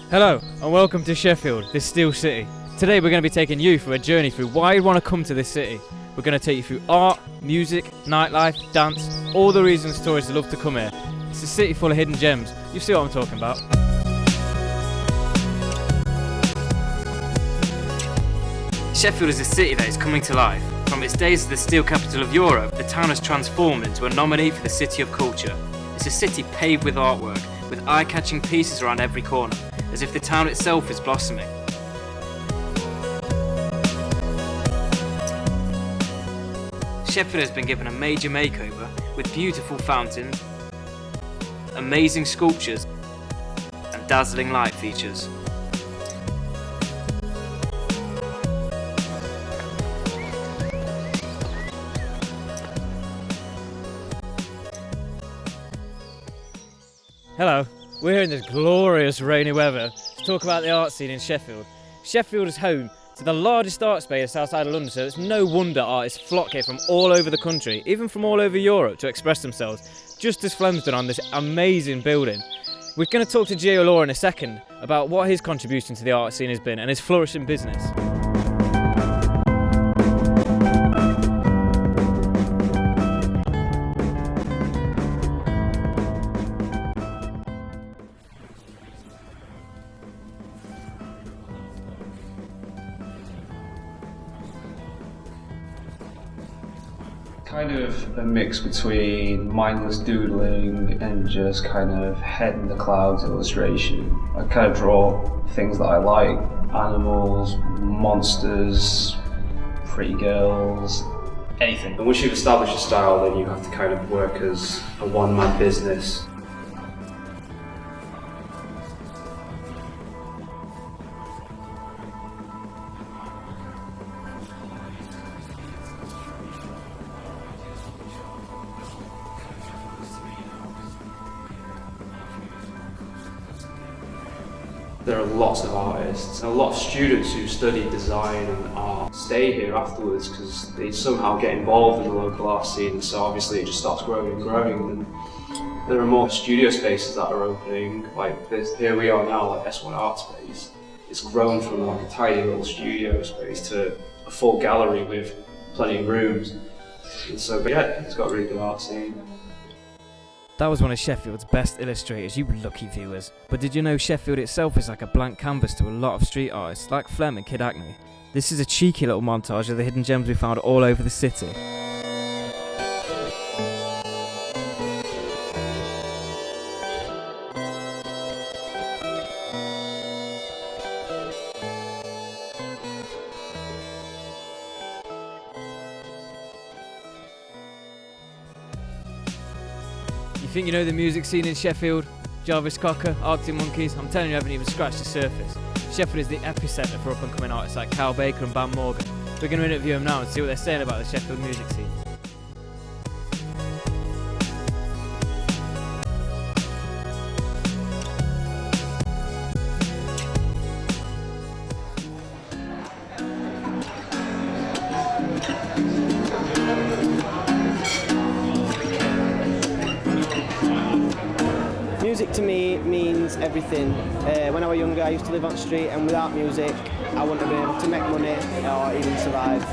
Hello and welcome to Sheffield, this steel city. Today we're going to be taking you for a journey through why you'd want to come to this city. We're going to take you through art, music, nightlife, dance, all the reasons tourists love to come here. It's a city full of hidden gems. You see what I'm talking about. Sheffield is a city that is coming to life. From its days as the steel capital of Europe, the town has transformed into a nominee for the City of Culture. It's a city paved with artwork, with eye-catching pieces around every corner, as if the town itself is blossoming. Sheffield has been given a major makeover with beautiful fountains, amazing sculptures and dazzling light features. Hello, we're here in this glorious rainy weather to talk about the art scene in Sheffield. Sheffield is home to the largest art space outside of London, so it's no wonder artists flock here from all over the country, even from all over Europe, to express themselves, just as Flem's done on this amazing building. We're going to talk to Geo Law in a second about what his contribution to the art scene has been and his flourishing business. Kind of a mix between mindless doodling and just kind of head in the clouds illustration. I kind of draw things that I like: animals, monsters, pretty girls, anything. And once you've established a style, then you have to kind of work as a one-man business. There are lots of artists and a lot of students who study design and art stay here afterwards because they somehow get involved in the local art scene, and so obviously it just starts growing and growing. And there are more studio spaces that are opening, like this. Here we are now, like S1 Art Space. It's grown from like a tiny little studio space to a full gallery with plenty of rooms. And so yeah, it's got a really good art scene. That was one of Sheffield's best illustrators, you lucky viewers. But did you know Sheffield itself is like a blank canvas to a lot of street artists, like Flem and Kid Acne? This is a cheeky little montage of the hidden gems we found all over the city. You think you know the music scene in Sheffield? Jarvis Cocker, Arctic Monkeys? I'm telling you, I haven't even scratched the surface. Sheffield is the epicentre for up-and-coming artists like Cal Baker and Bam Morgan. We're going to interview them now and see what they're saying about the Sheffield music scene. Music to me means everything. When I was younger, I used to live on the street, and without music, I wouldn't have been able to make money or even survive.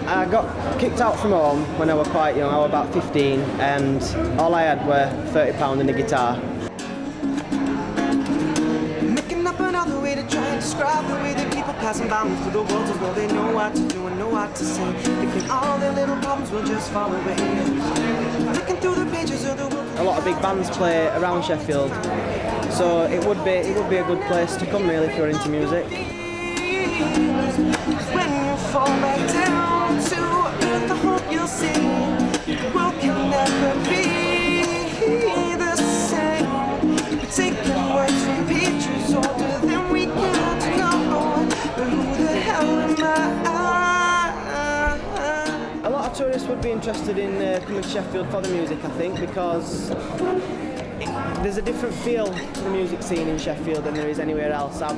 I got kicked out from home when I was quite young. I was about 15, and all I had were £30 and a guitar. Making up another way to try and describe the way that people passing by me through the world as though they know what to do and know what to say. Thinking all their little problems will just fall away. Looking through the pages of the world. A lot of big bands play around Sheffield, so it would be a good place to come really if you're into music. When you fall back down to earth, I hope you'll see the world can never be the same. We're taking words from pictures older than we can to know, but who the hell am I? A lot of tourists would be interested in coming to Sheffield for the music, I think, because There's a different feel to the music scene in Sheffield than there is anywhere else I've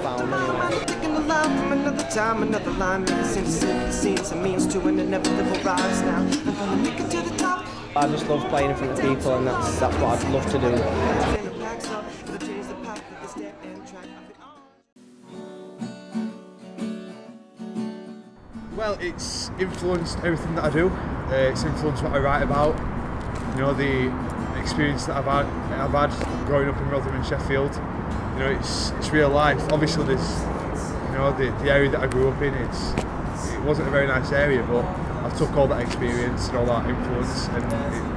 found anyway. Taking the line from another time, another line, medicine to save the scenes, a means to an inevitable rise now. I'm gonna make it to the top. I just love playing in front of people, and that's what I'd love to do. Well, it's influenced everything that I do. It's influenced what I write about. You know, the experience that I've had growing up in Rotherham and Sheffield. You know, it's real life. Obviously, there's, you know, the area that I grew up in. It wasn't a very nice area, but I took all that experience and all that influence and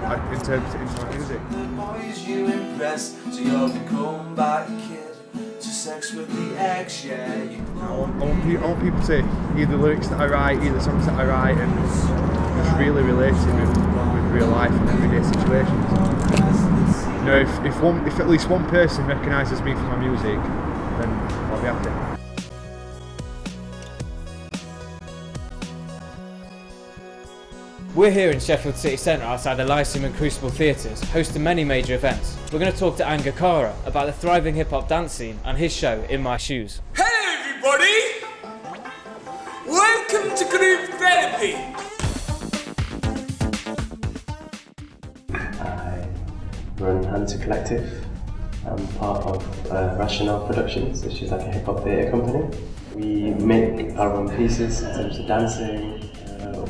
I interpreted it into my music. The boys you impress, so you'll become back kid. To sex with the ex, yeah. I want people to hear the lyrics that I write, hear the songs that I write, and just really relate to with real life and everyday situations. You know, if at least one person recognises me for my music, then I'll be happy. We're here in Sheffield City Centre outside the Lyceum and Crucible Theatres, hosting many major events. We're going to talk to Angga Kara about the thriving hip-hop dance scene and his show, In My Shoes. Hey everybody! Welcome to Group Therapy! I run Hunter Collective. I'm part of Rationale Productions, which is like a hip-hop theatre company. We make our own pieces in terms of dancing.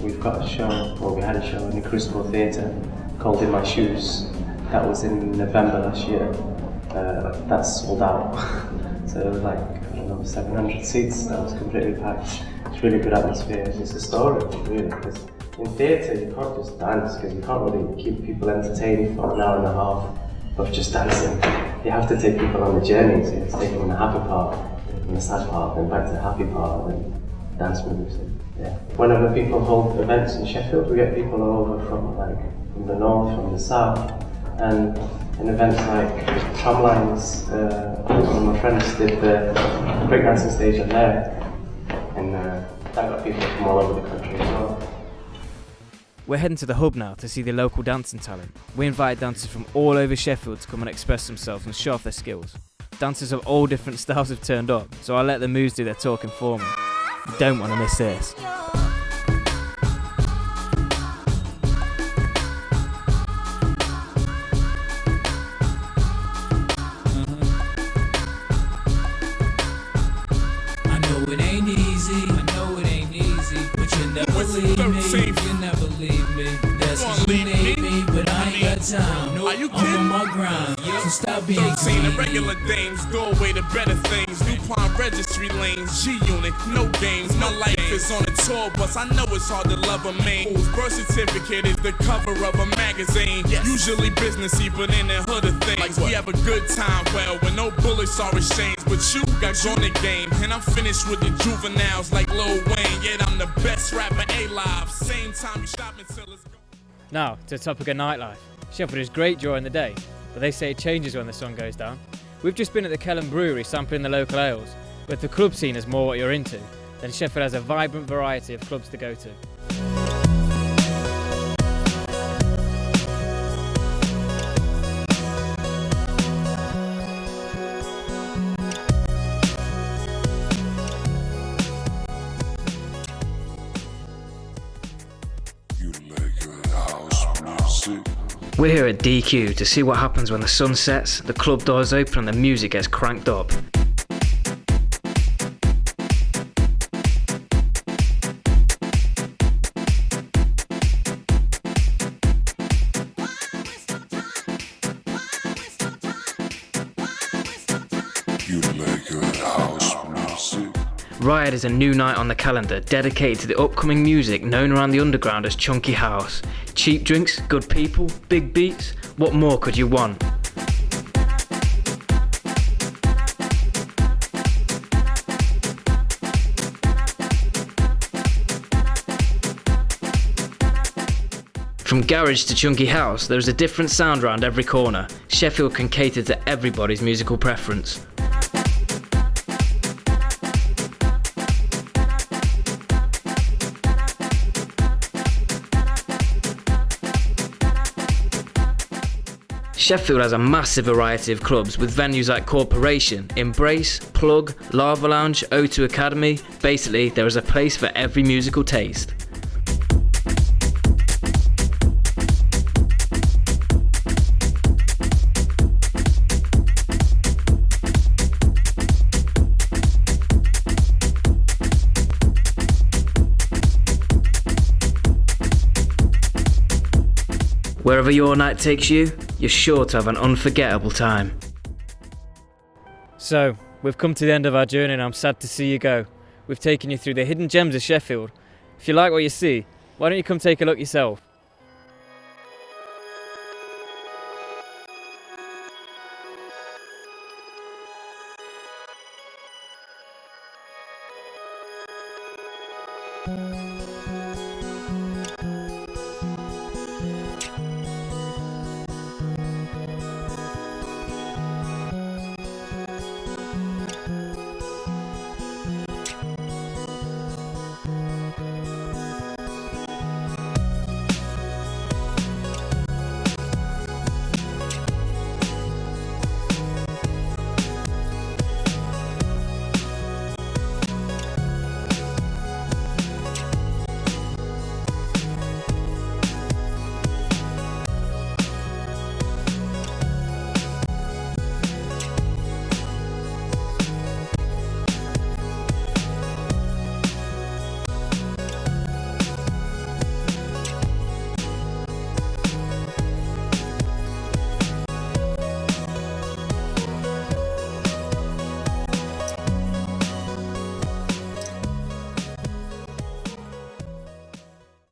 We've got a show, or we had a show in the Crucible Theatre called In My Shoes. That was in November last year. That's sold out. So there was like, I don't know, 700 seats. That was completely packed. It's really good atmosphere. It's a story, really, because in theatre you can't just dance, because you can't really keep people entertained for an hour and a half of just dancing. You have to take people on the journey, so you have to take them on the happy part, and the sad part, then back to the happy part, and then dance moves. Yeah. Whenever people hold events in Sheffield, we get people all over from the north, from the south, and in events like Tramlines, one of my friends did the breakdancing stage on there, and that got people from all over the country as well. We're heading to the hub now to see the local dancing talent. We invited dancers from all over Sheffield to come and express themselves and show off their skills. Dancers of all different styles have turned up, so I'll let the moves do their talking for me. You don't want to miss this. I know it ain't easy, but you never leave me, that's cause you need me, but I ain't got time, Are you I'm kidding? on my grind, so stop being 13, the greedy. regular dames, doorway to better things. DuPont registry lanes, G-Unit, no games. My life is on a tour bus, I know it's hard to love a man whose birth certificate is the cover of a magazine. Usually businessy, but in the hood of things. Like we have a good time, well, when no bullets are exchanged. But you got on the game, and I'm finished with the juveniles like Lil Wayne. Yet I'm the best rapper alive. Same time you stop until it's gone. Now, to the topic of nightlife. Sheffield is great during the day, but they say it changes when the sun goes down. We've just been at the Hallam brewery sampling the local ales, but if the club scene is more what you're into, then Sheffield has a vibrant variety of clubs to go to. We're here at DQ to see what happens when the sun sets, the club doors open and the music gets cranked up. RYAD is a new night on the calendar dedicated to the upcoming music known around the underground as Chunky House. Cheap drinks, good people, big beats, what more could you want? From garage to chunky house, there is a different sound around every corner. Sheffield can cater to everybody's musical preference. Sheffield has a massive variety of clubs with venues like Corporation, Embrace, Plug, Lava Lounge, O2 Academy. Basically, there is a place for every musical taste. Wherever your night takes you, you're sure to have an unforgettable time. So, we've come to the end of our journey and I'm sad to see you go. We've taken you through the hidden gems of Sheffield. If you like what you see, why don't you come take a look yourself?